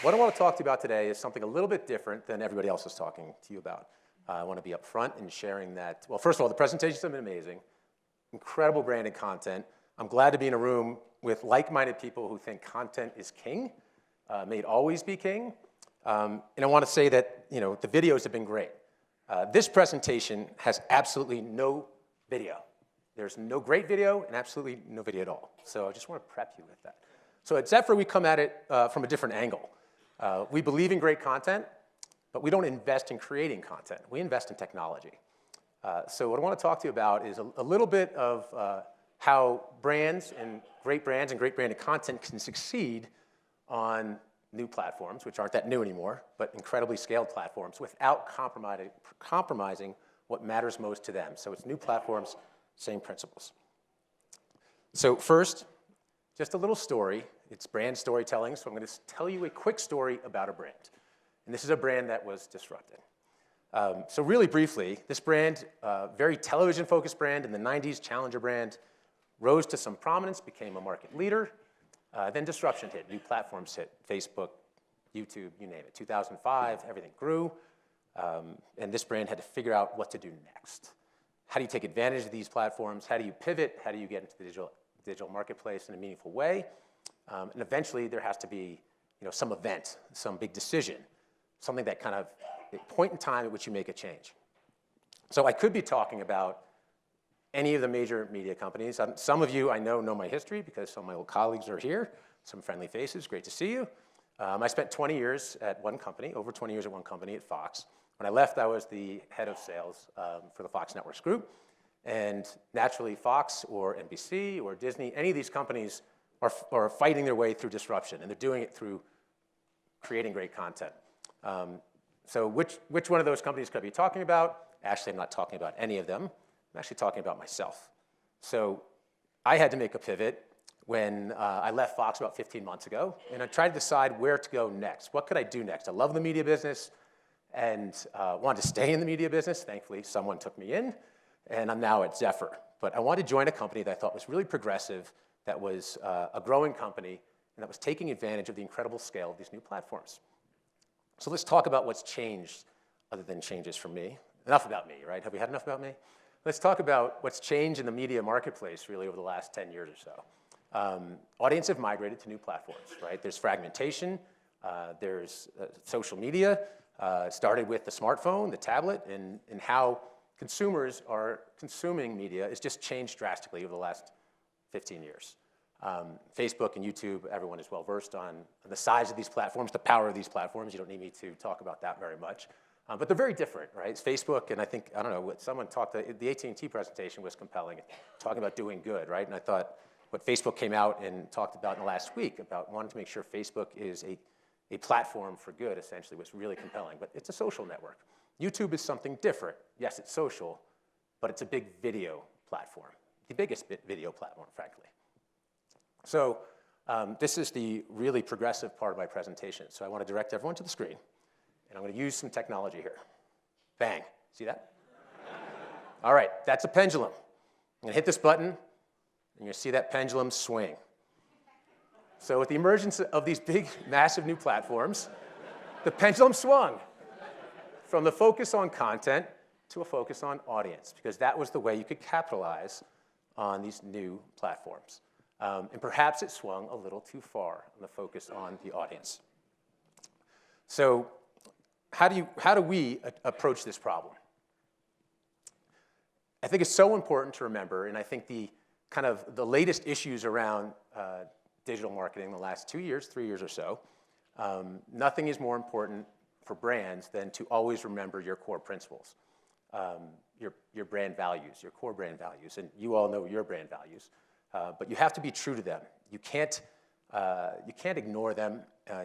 what I want to talk to you about today is something a little bit different than everybody else is talking to you about. I want to be upfront in sharing that, well, first of all, the presentations have been amazing, incredible branded content. I'm glad to be in a room with like-minded people who think content is king, may it always be king. And I want to say that, the videos have been great. This presentation has absolutely no video. There's no great video and absolutely no video at all. So I just want to prep you with that. So at Zefr, we come at it from a different angle. We believe in great content, but we don't invest in creating content. We invest in technology. So what I want to talk to you about is a little bit of how brands and great branded content can succeed on new platforms, which aren't that new anymore, but incredibly scaled platforms without compromising what matters most to them. So it's new platforms, same principles. So first, just a little story. It's brand storytelling, so I'm going to tell you a quick story about a brand. And this is a brand that was disrupted. So really briefly, this brand, very television-focused brand in the 90s, challenger brand, rose to some prominence, became a market leader. Then disruption hit, new platforms hit, Facebook, YouTube, you name it. 2005, everything grew, and this brand had to figure out what to do next. How do you take advantage of these platforms? How do you pivot? How do you get into the digital marketplace in a meaningful way? And eventually, there has to be some event, some big decision, something that kind of, a point in time at which you make a change. So I could be talking about any of the major media companies. Some of you I know my history because some of my old colleagues are here, some friendly faces, great to see you. I spent 20 years at one company, over 20 years at one company at Fox. When I left, I was the head of sales for the Fox Networks group. And naturally, Fox or NBC or Disney, any of these companies are fighting their way through disruption, and they're doing it through creating great content. So which one of those companies could I be talking about? Actually, I'm not talking about any of them. I'm actually talking about myself. So I had to make a pivot when I left Fox about 15 months ago, and I tried to decide where to go next. What could I do next? I love the media business and wanted to stay in the media business. Thankfully, someone took me in, and I'm now at Zefr. But I wanted to join a company that I thought was really progressive, that was a growing company, and that was taking advantage of the incredible scale of these new platforms. So let's talk about what's changed other than changes for me. Enough about me, right? Have we had enough about me? Let's talk about what's changed in the media marketplace really over the last 10 years or so. Audience have migrated to new platforms, right? There's fragmentation, there's social media, started with the smartphone, the tablet, and how consumers are consuming media has just changed drastically over the last 15 years. Facebook and YouTube, everyone is well versed on the size of these platforms, the power of these platforms. You don't need me to talk about that very much. But they're very different, right? It's Facebook, and I think, I don't know, what someone talked, the AT&T presentation was compelling, talking about doing good, right? And I thought what Facebook came out and talked about in the last week about wanting to make sure Facebook is a platform for good, essentially, was really compelling. But it's a social network. YouTube is something different. Yes, it's social, but it's a big video platform, the biggest video platform, frankly. So this is the really progressive part of my presentation. So I want to direct everyone to the screen. And I'm going to use some technology here. Bang. See that? All right, that's a pendulum. I'm going to hit this button, and you're going to see that pendulum swing. So with the emergence of these big, massive new platforms, the pendulum swung from the focus on content to a focus on audience, because that was the way you could capitalize on these new platforms. And perhaps it swung a little too far on the focus on the audience. So how do we approach this problem? I think it's so important to remember, and I think the latest issues around digital marketing in the last 2 years, 3 years or so, nothing is more important for brands than to always remember your core principles, your brand values, your core brand values, and you all know your brand values, but you have to be true to them. You can't ignore them.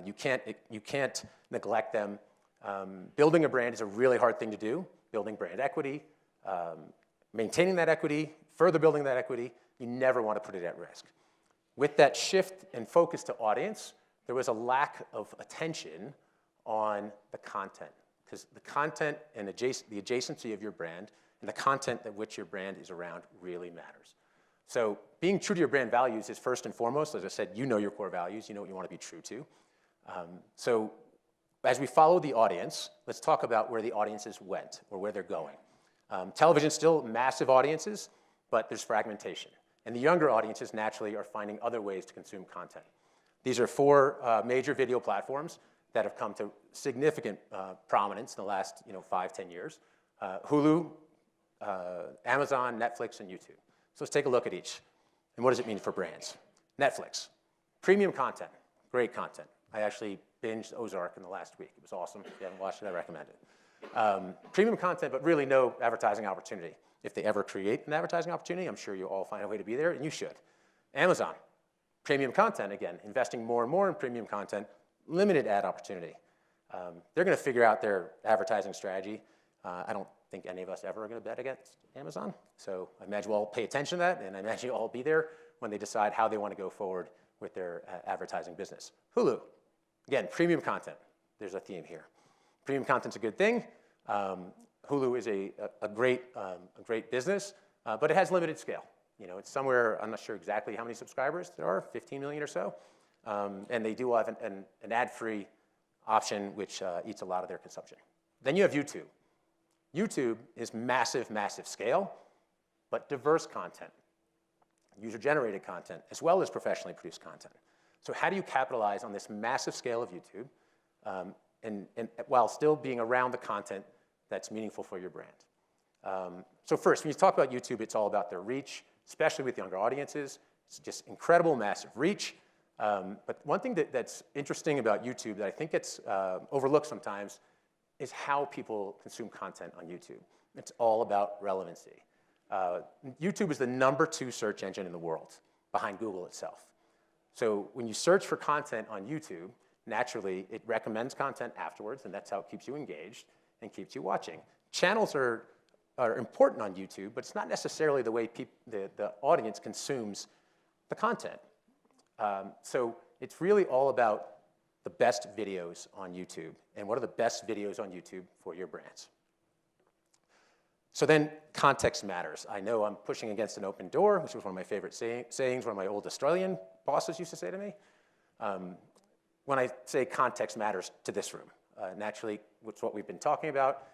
You can't neglect them. Building a brand is a really hard thing to do. Building brand equity, maintaining that equity, further building that equity, you never want to put it at risk. With that shift and focus to audience, there was a lack of attention on the content, because the content and the adjacency of your brand and the content that which your brand is around really matters. So being true to your brand values is first and foremost. As I said, you know your core values. You know what you want to be true to. So as we follow the audience, let's talk about where the audiences went or where they're going. Television still massive audiences, but there's fragmentation. And the younger audiences naturally are finding other ways to consume content. These are four major video platforms that have come to significant prominence in the last 5-10 years. Hulu, Amazon, Netflix, and YouTube. So let's take a look at each. And what does it mean for brands? Netflix, premium content, great content. I actually binged Ozark in the last week. It was awesome. If you haven't watched it, I recommend it. Premium content, but really no advertising opportunity. If they ever create an advertising opportunity, I'm sure you'll all find a way to be there, and you should. Amazon, premium content, again, investing more and more in premium content, limited ad opportunity. They're going to figure out their advertising strategy. I don't think any of us ever are going to bet against Amazon. So I imagine we'll all pay attention to that, and I imagine you'll all be there when they decide how they want to go forward with their advertising business. Hulu, again, premium content. There's a theme here. Premium content's a good thing. Hulu is a great business, but it has limited scale. It's somewhere, I'm not sure exactly how many subscribers there are, 15 million or so. And they do have an ad-free option, which eats a lot of their consumption. Then you have YouTube. YouTube is massive, massive scale, but diverse content, user-generated content, as well as professionally produced content. So how do you capitalize on this massive scale of YouTube and while still being around the content that's meaningful for your brand? So first, when you talk about YouTube, it's all about their reach, especially with younger audiences. It's just incredible, massive reach. But one thing that's interesting about YouTube that I think gets overlooked sometimes is how people consume content on YouTube. It's all about relevancy. YouTube is the #2 search engine in the world, behind Google itself. So when you search for content on YouTube, naturally, it recommends content afterwards, and that's how it keeps you engaged and keeps you watching. Channels are important on YouTube, but it's not necessarily the way the audience consumes the content. So it's really all about the best videos on YouTube, and what are the best videos on YouTube for your brands. So then context matters. I know I'm pushing against an open door, which was one of my favorite sayings one of my old Australian bosses used to say to me. When I say context matters to this room, naturally, it's what we've been talking about.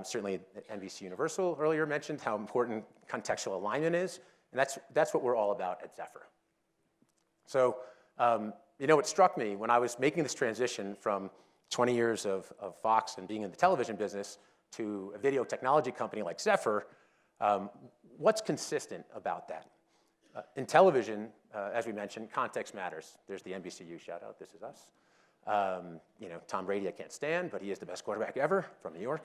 Certainly NBC Universal earlier mentioned how important contextual alignment is, and that's what we're all about at Zefr. So what struck me when I was making this transition from 20 years of Fox and being in the television business to a video technology company like Zefr, what's consistent about that? In television, as we mentioned, context matters. There's the NBCU shout out, this is us. Tom Brady I can't stand, but he is the best quarterback ever from New York.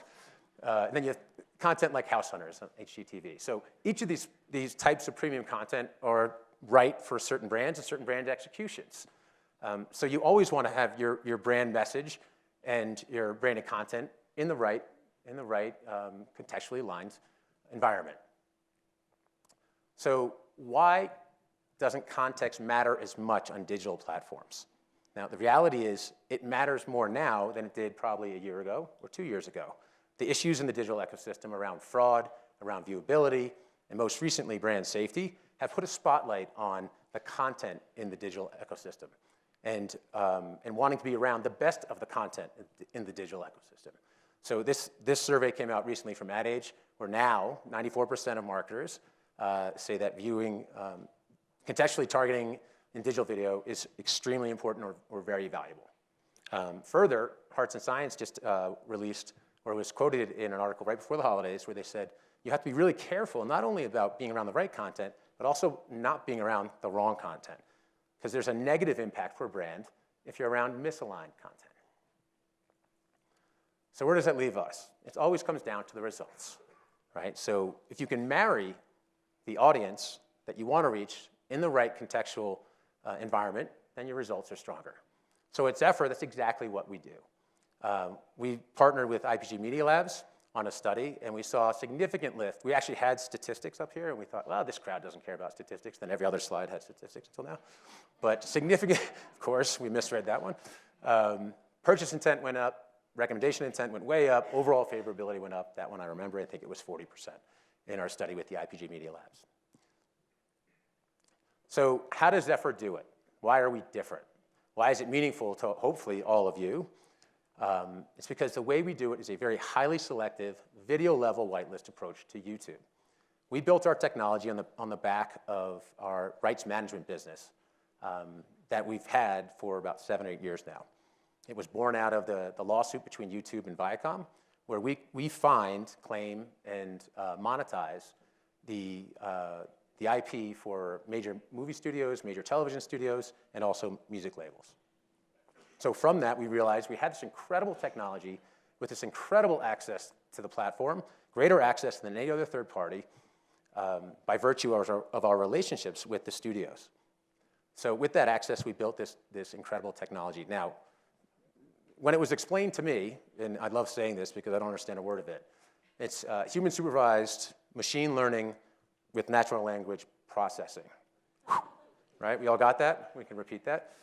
And then you have content like House Hunters on HGTV. So each of these types of premium content are right for certain brands and certain brand executions. So you always want to have your brand message and your branded content in the right contextually aligned environment. So why doesn't context matter as much on digital platforms? Now, the reality is it matters more now than it did probably a year ago or 2 years ago. The issues in the digital ecosystem around fraud, around viewability, and most recently brand safety have put a spotlight on the content in the digital ecosystem and wanting to be around the best of the content in the digital ecosystem. So this survey came out recently from Ad Age, where now 94% of marketers say that viewing, contextually targeting in digital video is extremely important or very valuable. Further, Hearts and Science just released, or was quoted in an article right before the holidays, where they said you have to be really careful not only about being around the right content, but also not being around the wrong content. Because there's a negative impact for a brand if you're around misaligned content. So where does that leave us? It always comes down to the results, right? So if you can marry the audience that you want to reach in the right contextual environment, then your results are stronger. So at Zefr, that's exactly what we do. We partnered with IPG Media Labs on a study, and we saw a significant lift. We actually had statistics up here, and we thought, well, this crowd doesn't care about statistics. Then every other slide had statistics until now. But significant, of course, we misread that one. Purchase intent went up. Recommendation intent went way up. Overall favorability went up. That one I remember. I think it was 40% in our study with the IPG Media Labs. So how does Zefr do it? Why are we different? Why is it meaningful to hopefully all of you? It's because the way we do it is a very highly selective, video-level whitelist approach to YouTube. We built our technology on the back of our rights management business that we've had for about 7 or 8 years now. It was born out of the lawsuit between YouTube and Viacom, where we find, claim, and monetize the IP for major movie studios, major television studios, and also music labels. So from that, we realized we had this incredible technology with this incredible access to the platform, greater access than any other third party, by virtue of our relationships with the studios. So with that access, we built this incredible technology. Now, when it was explained to me, and I love saying this because I don't understand a word of it, it's human-supervised machine learning with natural language processing. Right? We all got that? We can repeat that.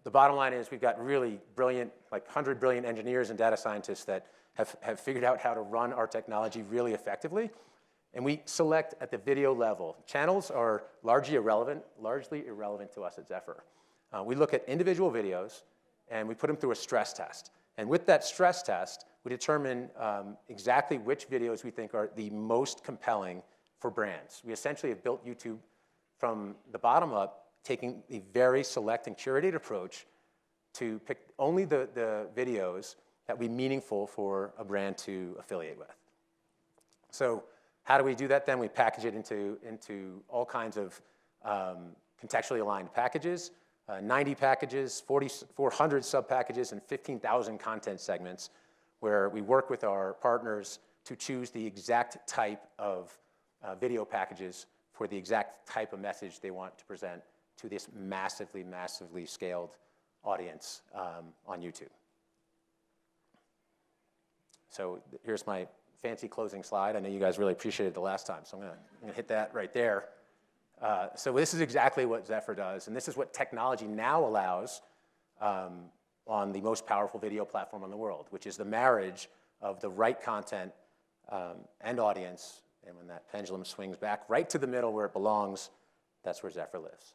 The bottom line is we've got really brilliant, like 100 brilliant engineers and data scientists that have figured out how to run our technology really effectively. And we select at the video level. Channels are largely irrelevant to us at Zefr. We look at individual videos, and we put them through a stress test. And with that stress test, we determine exactly which videos we think are the most compelling for brands. We essentially have built YouTube from the bottom up, taking a very select and curated approach to pick only the videos that would be meaningful for a brand to affiliate with. So how do we do that then? We package it into all kinds of contextually aligned packages, 90 packages, 400 sub-packages, and 15,000 content segments where we work with our partners to choose the exact type of video packages for the exact type of message they want to present to this massively, massively scaled audience on YouTube. So here's my fancy closing slide. I know you guys really appreciated it the last time, so I'm gonna hit that right there. So this is exactly what Zefr does, and this is what technology now allows on the most powerful video platform in the world, which is the marriage of the right content and audience, and when that pendulum swings back right to the middle where it belongs, that's where Zefr lives.